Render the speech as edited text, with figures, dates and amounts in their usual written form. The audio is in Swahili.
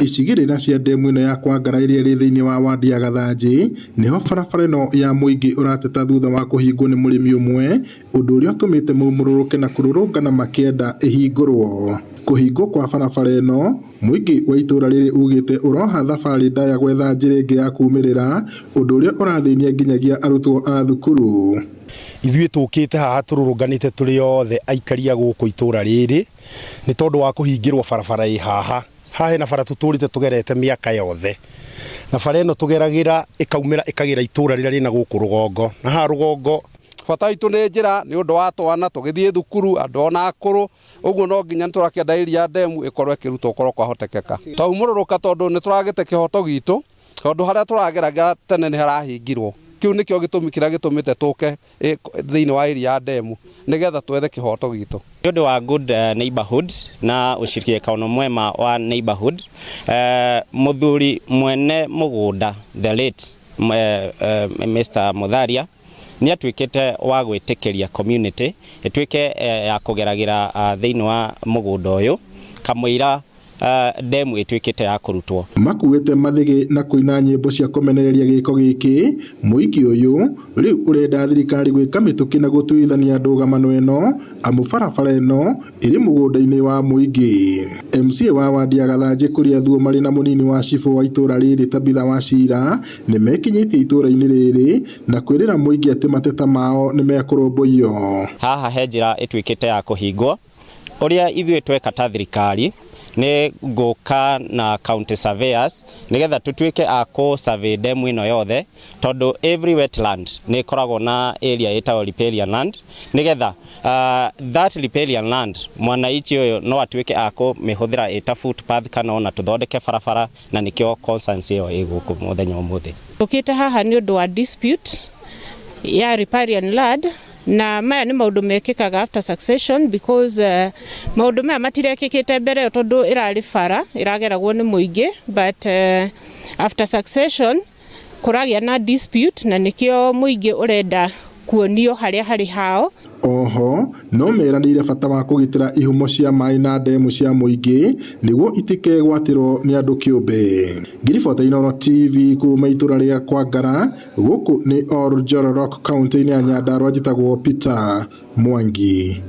Icigĩrĩra cia ndemu ĩno ya Kwangara ĩrĩa ĩrĩ thĩinĩ wa wadi ya Gathanjĩ niho barabara ĩno ya mũingĩ ũrateta thutha wa kũhingwo nĩ mũrĩmi ũmwe, ũndũ ũrĩa ũtũmĩte maumũrũrũke na kũrũrũngana makĩenda ĩhingũrwo. Kũhingwo kwa barabara ĩno, mũingĩ wa itũra rĩrĩ ugĩte ũroha thabarĩ ndaya gwetha njĩra ĩngĩ ya kumĩrĩra, ũndũ ũrĩa ũrathĩnia nginyagia arutwo a thukuru. Ithuĩ tũkĩte haha tũrũrũnganĩte tũrĩ othe aikaria gũkũ itũra rĩrĩ nĩ tondũ wa kũhingĩrwo barabara ĩ haha. Haha hena bara tũtũrĩte tũgerete mĩaka yothe, na bara ĩno tũgeragĩra ĩkaumĩra ĩkagĩra itũra rĩrĩa rĩna gũkũ rũgongo, na haha rũgongo bata witũ nĩ njĩra nĩ ũndũ wa twana tũgĩthiĩ thukuru, andũ ona akũrũ, ũguo no nginya nĩtũrakĩenda ĩria ndemu ĩkorwo ĩkĩrutwo ũkorwo kwahotekeka. Twaumũrũrũka tondũ nĩtũragĩte kĩhoto gitũ, tondũ harĩa tũrageragĩra tene nĩ harahingirwo. Kiu nĩkĩo gĩtũmi kĩrĩa gĩtũmĩte tũke thĩinĩ wa ĩria ndemu nĩgetha twethe kĩhoto gitũ. Nĩ ũndũ wa good neighborhood na ushirikiano mwema wa neighborhood, mũthuri mwene mũgũnda the late Mr. Mutharia nĩ atuĩkĩte wa gwĩtĩkĩria community ĩtuĩke ya kũgeragĩra thĩinĩ wa mũgũnda ũyũ kamũira ndemu ĩtuĩkĩte ya kũrutwo. Makuĩte mathĩgĩ na kũina nyĩmbo cia kũmenereria gĩko gĩkĩ, mũingĩ ũyũ rĩu ũrenda thirikari gwĩka mĩtũkĩ na gũtuithania ndũgamano ĩno amu barabara ĩno ĩrĩ mũgũnda-inĩ wa mũingĩ. MCA wa wadi ya Gathanjĩ Kuria Thuo marĩ na mũnini wa cibũ wa itũra rĩrĩ Tabitha Wachira nĩ mekinyĩtie itũra-inĩ rĩrĩ na kwĩrĩra mũingĩ atĩ mateta mao nĩ mekũrũmbũiyo. Haha he njĩra ĩtuĩkĩte ya kũhingwo, ũrĩa ithuĩ tweka ta thirikari nĩ gũka na county surveyors nĩgetha tũtuĩke a kũ survey ndemu ĩno yothe, tondũ every wetland nĩ ĩkoragwo na area ĩtagwo riparian land, nĩgetha that riparian land mwananchi ũyũ no atuĩke a kũmĩhũthĩra ĩta footpath kana ona tũthondeke barabara, na nĩkĩo concern ĩyo ĩgũkũ mũthenya ũmũthĩ. Tũkĩte haha nĩ ũndũ wa dispute ya riparian land, na maya nĩ maũndũ mekĩkaga after succession because maũndũ maya matirekĩkĩte mbere tondũ ĩrarĩ bara ĩrageragwo nĩ mũingĩ, but after succession kũragĩa na dispute na nĩkĩo mũingĩ ũrenda kuonio harĩa harĩ hao. Oho no meranĩire bata wa kũgitĩra ihumo cia maĩ na ndemu cia mũingĩ nĩguo itikegwatĩrwo nĩ andũ kĩũmbe. Ngiribota Inooro TV kuma itũra rĩa Kwangara, gũkũ nĩ Oljoro Rock, kaunti-inĩ ya Nyandarua, njĩtagwo Peter Mwangi.